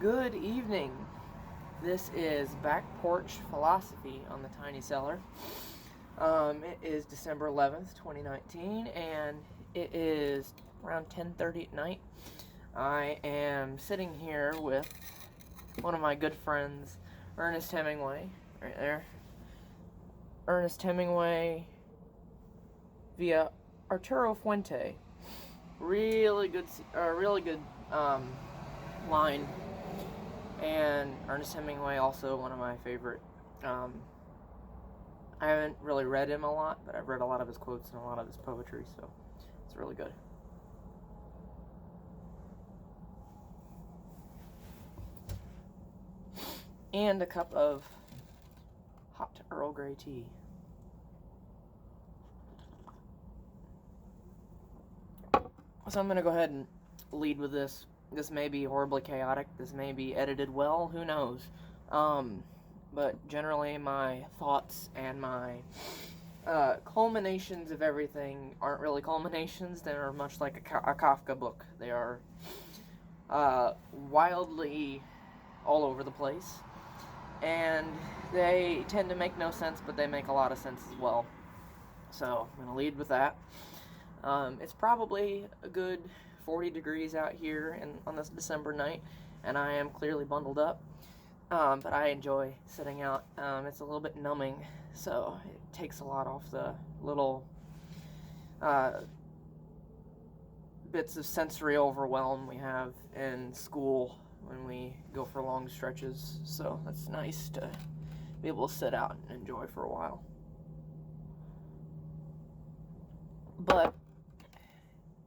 Good evening. This is Back Porch Philosophy on the Tiny Cellar. It is December 11th, 2019, and it is around 10:30 at night. I am sitting here with one of my good friends, Ernest Hemingway, right there. Ernest Hemingway via Arturo Fuente. Really good line. And Ernest Hemingway, also one of my favorite. I haven't really read him a lot, but I've read a lot of his quotes and a lot of his poetry, so it's really good. And a cup of hot Earl Grey tea. So I'm going to go ahead and lead with this. This may be horribly chaotic. This may be edited well. Who knows? But generally, my thoughts and my culminations of everything aren't really culminations. They're much like a Kafka book. They are wildly all over the place. And they tend to make no sense, but they make a lot of sense as well. So I'm going to lead with that. It's probably a good 40 degrees out here on this December night, and I am clearly bundled up, but I enjoy sitting out. It's a little bit numbing, so it takes a lot off the little bits of sensory overwhelm we have in school when we go for long stretches, so that's nice to be able to sit out and enjoy for a while. But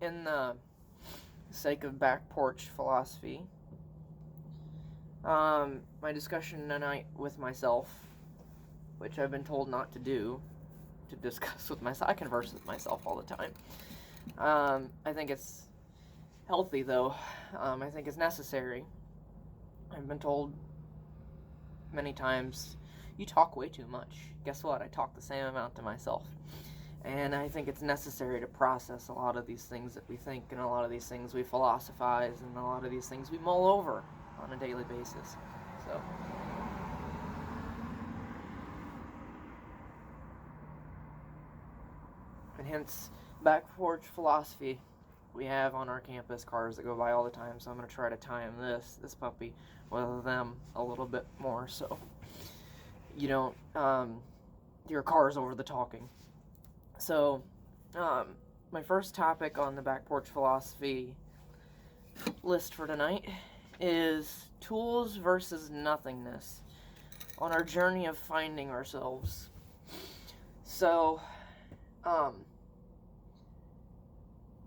in the sake of Back Porch Philosophy, my discussion tonight with myself, which I've been told not to do, to discuss with myself. I converse with myself all the time. I think it's healthy, though. I think it's necessary. I've been told many times, you talk way too much. Guess what? I talk the same amount to myself. And I think it's necessary to process a lot of these things that we think, and a lot of these things we philosophize, and a lot of these things we mull over on a daily basis. So, and hence, Back Porch Philosophy. We have on our campus cars that go by all the time, so I'm going to try to time this puppy with them a little bit more, so you don't your car's over the talking. So, my first topic on the Back Porch Philosophy list for tonight is tools versus nothingness on our journey of finding ourselves. So,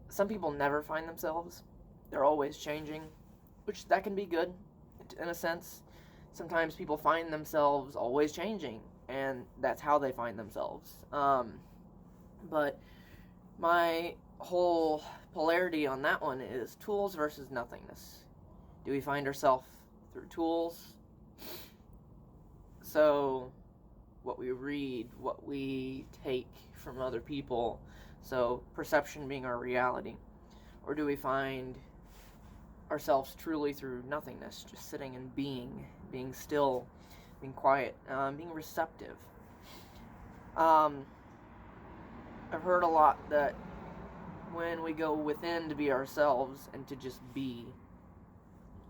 some people never find themselves. They're always changing, which that can be good in a sense. Sometimes people find themselves always changing, and that's how they find themselves. But my whole polarity on that one is tools versus nothingness. Do we find ourselves through tools? So, what we read, what we take from other people, so perception being our reality. Or do we find ourselves truly through nothingness, just sitting and being still, being quiet, being receptive? I've heard a lot that when we go within to be ourselves and to just be,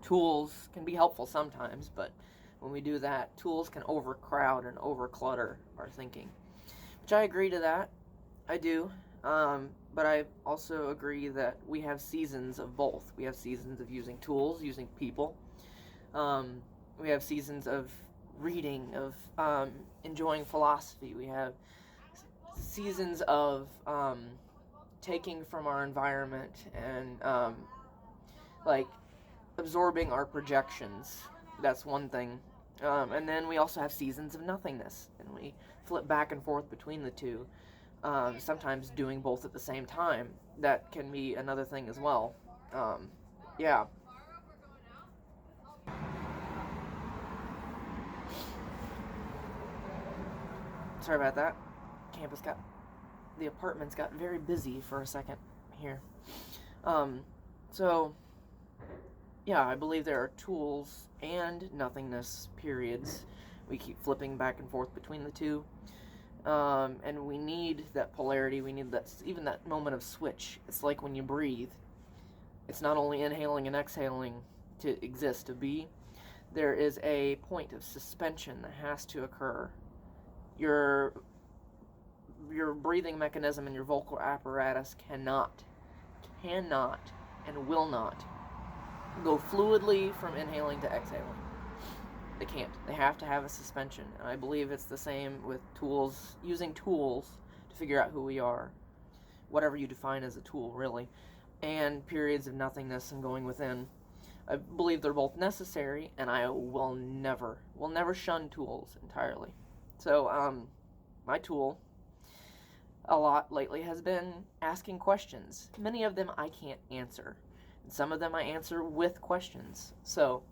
tools can be helpful sometimes, but when we do that, tools can overcrowd and overclutter our thinking. Which I agree to that. I do. But I also agree that we have seasons of both. We have seasons of using tools, using people. We have seasons of reading, of enjoying philosophy. We have seasons of taking from our environment and like absorbing our projections. That's one thing. And then we also have seasons of nothingness, and we flip back and forth between the two. Sometimes doing both at the same time. That can be another thing as well. Yeah. Sorry about that. The apartments got very busy for a second here. So, yeah, I believe there are tools and nothingness periods. We keep flipping back and forth between the two. And we need that polarity. We need that, even that moment of switch. It's like when you breathe. It's not only inhaling and exhaling to exist, to be. There is a point of suspension that has to occur. Your breathing mechanism and your vocal apparatus cannot, and will not go fluidly from inhaling to exhaling. They can't. They have to have a suspension. And I believe it's the same with tools, using tools to figure out who we are, whatever you define as a tool, really, and periods of nothingness and going within. I believe they're both necessary, and I will never shun tools entirely. So, my tool a lot lately has been asking questions. Many of them I can't answer. And some of them I answer with questions. So,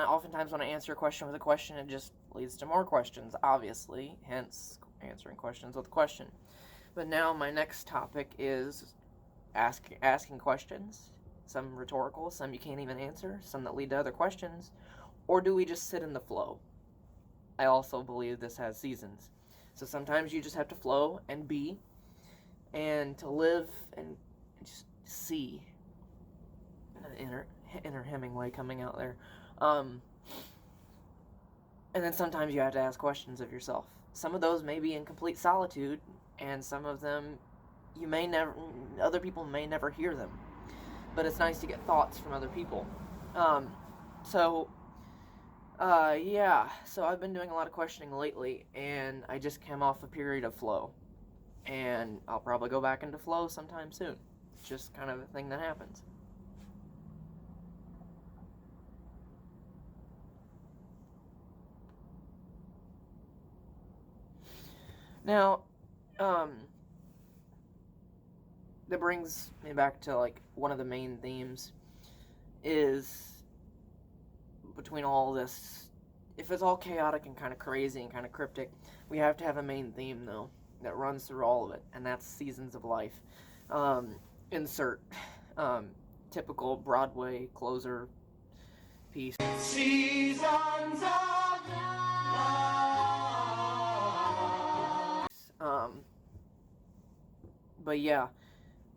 oftentimes when I answer a question with a question, it just leads to more questions, obviously, hence answering questions with a question. But now my next topic is asking questions, some rhetorical, some you can't even answer, some that lead to other questions, or do we just sit in the flow? I also believe this has seasons. So sometimes you just have to flow and be, and to live and just see. Inner Hemingway coming out there. And then sometimes you have to ask questions of yourself. Some of those may be in complete solitude, and some of them other people may never hear them. But it's nice to get thoughts from other people. So I've been doing a lot of questioning lately, and I just came off a period of flow. And I'll probably go back into flow sometime soon. It's just kind of a thing that happens. Now, that brings me back to, like, one of the main themes is between all this, if it's all chaotic and kind of crazy and kind of cryptic, we have to have a main theme, though, that runs through all of it, and that's seasons of life. Insert typical Broadway closer piece. Seasons of life. But yeah,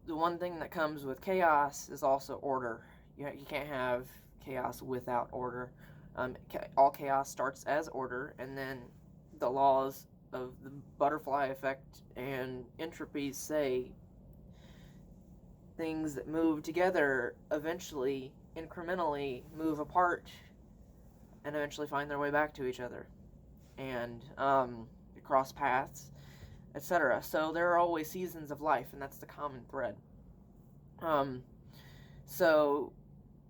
the one thing that comes with chaos is also order. You can't have chaos without order. All chaos starts as order, and then the laws of the butterfly effect and entropy say things that move together eventually, incrementally, move apart and eventually find their way back to each other and cross paths, etc. So there are always seasons of life, and that's the common thread. So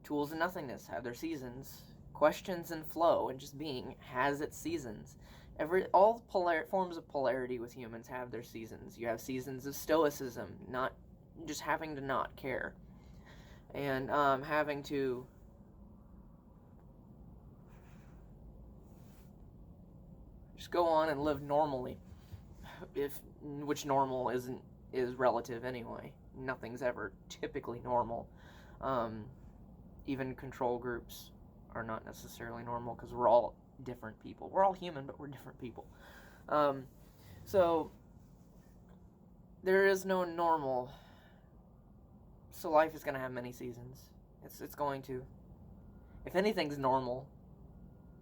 tools and nothingness have their seasons. Questions and flow and just being has its seasons. All forms of polarity with humans have their seasons. You have seasons of stoicism, not just having to not care, and having to just go on and live normally. Which normal is relative anyway. Nothing's ever typically normal. Even control groups are not necessarily normal because we're all different people. We're all human, but we're different people. So there is no normal. So life is going to have many seasons. It's going to. If anything's normal,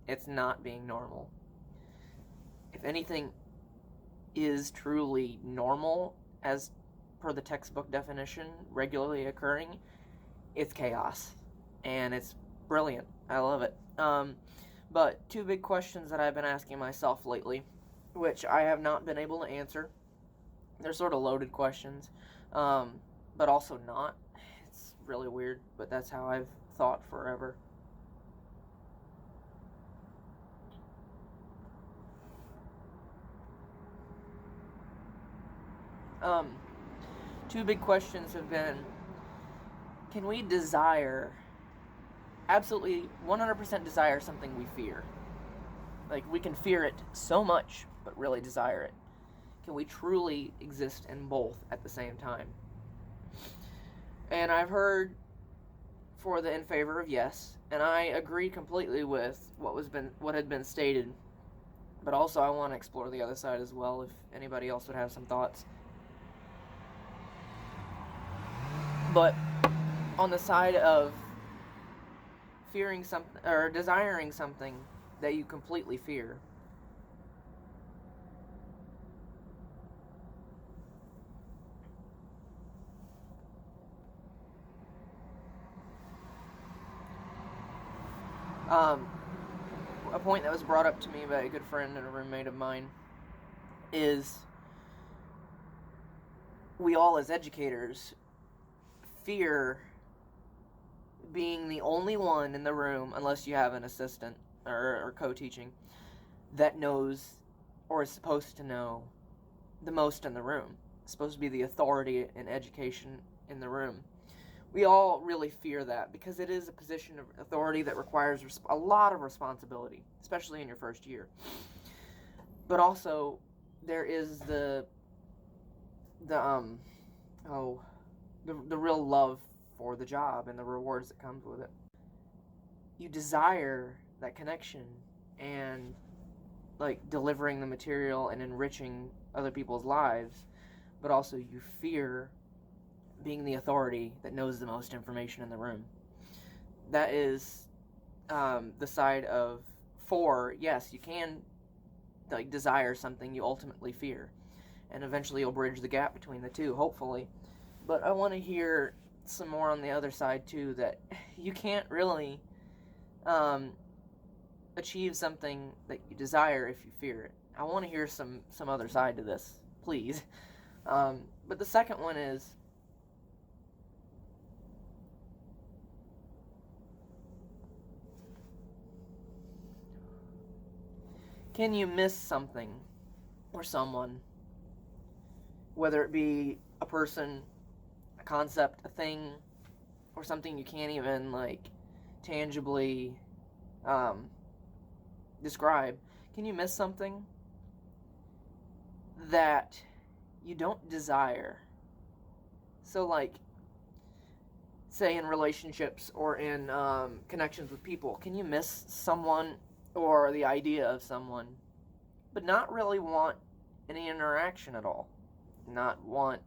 it's not being normal. If anything is truly normal, as per the textbook definition, regularly occurring, it's chaos. And it's brilliant. I love it. But two big questions that I've been asking myself lately, which I have not been able to answer. They're sort of loaded questions, but also not. It's really weird, but that's how I've thought forever. Two big questions have been, can we absolutely 100% desire something we fear? Like, we can fear it so much, but really desire it. Can we truly exist in both at the same time? And I've heard for the in favor of yes, and I agree completely with what had been stated. But also, I want to explore the other side as well, if anybody else would have some thoughts. But on the side of fearing something, or desiring something that you completely fear, a point that was brought up to me by a good friend and a roommate of mine is we all as educators fear being the only one in the room, unless you have an assistant or co-teaching, that knows or is supposed to know the most in the room. It's supposed to be the authority in education in the room. We all really fear that because it is a position of authority that requires a lot of responsibility, especially in your first year. But also, there is the real love for the job and the rewards that comes with it. You desire that connection and like delivering the material and enriching other people's lives, but also you fear being the authority that knows the most information in the room. That is the side of yes, you can like desire something you ultimately fear, and eventually you'll bridge the gap between the two, hopefully. But I want to hear some more on the other side too, that you can't really achieve something that you desire if you fear it. I want to hear some other side to this, please. But the second one is, can you miss something or someone, whether it be a person, a concept, a thing, or something you can't even like tangibly describe? Can you miss something that you don't desire? So like, say in relationships or in connections with people, can you miss someone or the idea of someone, but not really want any interaction at all? Not want,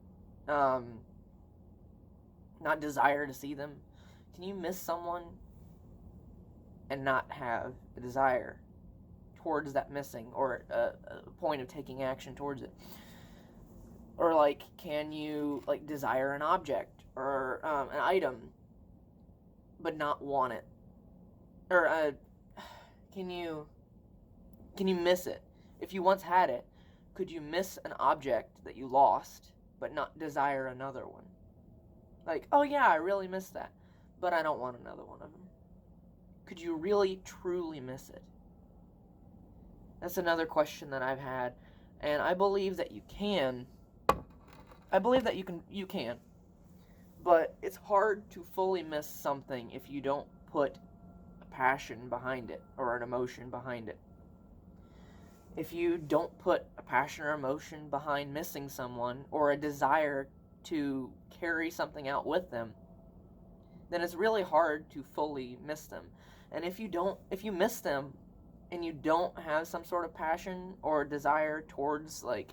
not desire to see them? Can you miss someone and not have a desire towards that missing, or a point of taking action towards it? Or like, can you like desire an object or an item but not want it? Or can you miss it? If you once had it, could you miss an object that you lost but not desire another one? Like, oh yeah, I really miss that, but I don't want another one of them. Could you really truly miss it? That's another question that I've had, and I believe that you can. I believe that you can. But it's hard to fully miss something if you don't put a passion behind it or an emotion behind it. If you don't put a passion or emotion behind missing someone, or a desire to carry something out with them, then it's really hard to fully miss them. And if you miss them and you don't have some sort of passion or desire towards like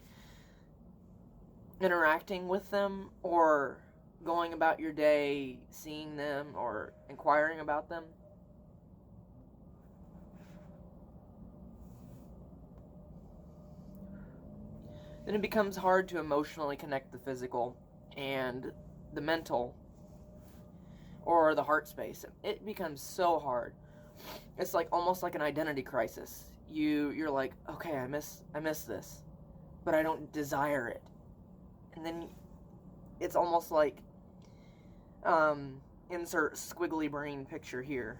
interacting with them or going about your day seeing them or inquiring about them, then it becomes hard to emotionally connect the physical and the mental or the heart space. It becomes so hard. It's like almost like an identity crisis. You're like, okay, I miss this, but I don't desire it. And then it's almost like insert squiggly brain picture here.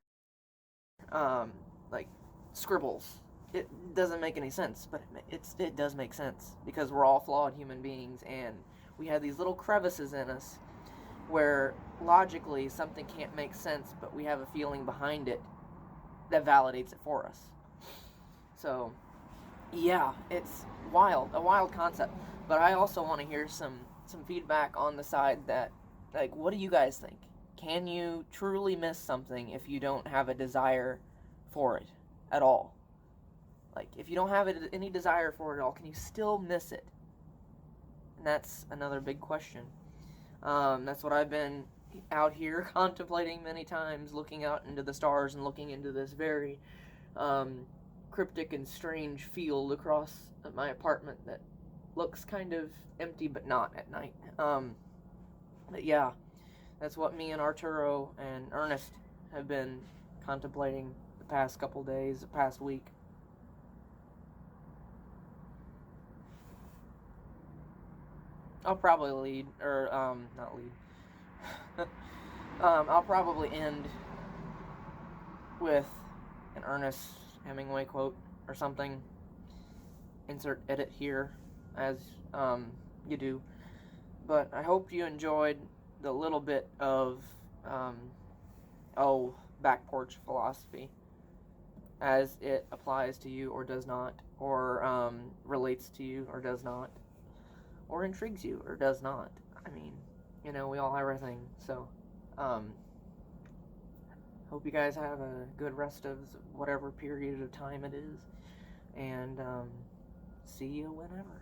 Like scribbles. It doesn't make any sense, but it does make sense because we're all flawed human beings, and we have these little crevices in us where logically something can't make sense, but we have a feeling behind it that validates it for us. So, yeah, it's a wild concept. But I also want to hear some feedback on the side that, like, what do you guys think? Can you truly miss something if you don't have a desire for it at all? Like, if you don't have any desire for it at all, can you still miss it? And that's another big question. That's what I've been out here contemplating many times, looking out into the stars and looking into this very cryptic and strange field across my apartment that looks kind of empty but not at night. But yeah, that's what me and Arturo and Ernest have been contemplating the past couple days, the past week. I'll probably lead, or not lead. I'll probably end with an Ernest Hemingway quote or something. Insert edit here, as you do. But I hope you enjoyed the little bit of Back Porch Philosophy, as it applies to you or does not, or relates to you or does not, or intrigues you or does not. I mean, we all have our thing. So, hope you guys have a good rest of whatever period of time it is, and see you whenever.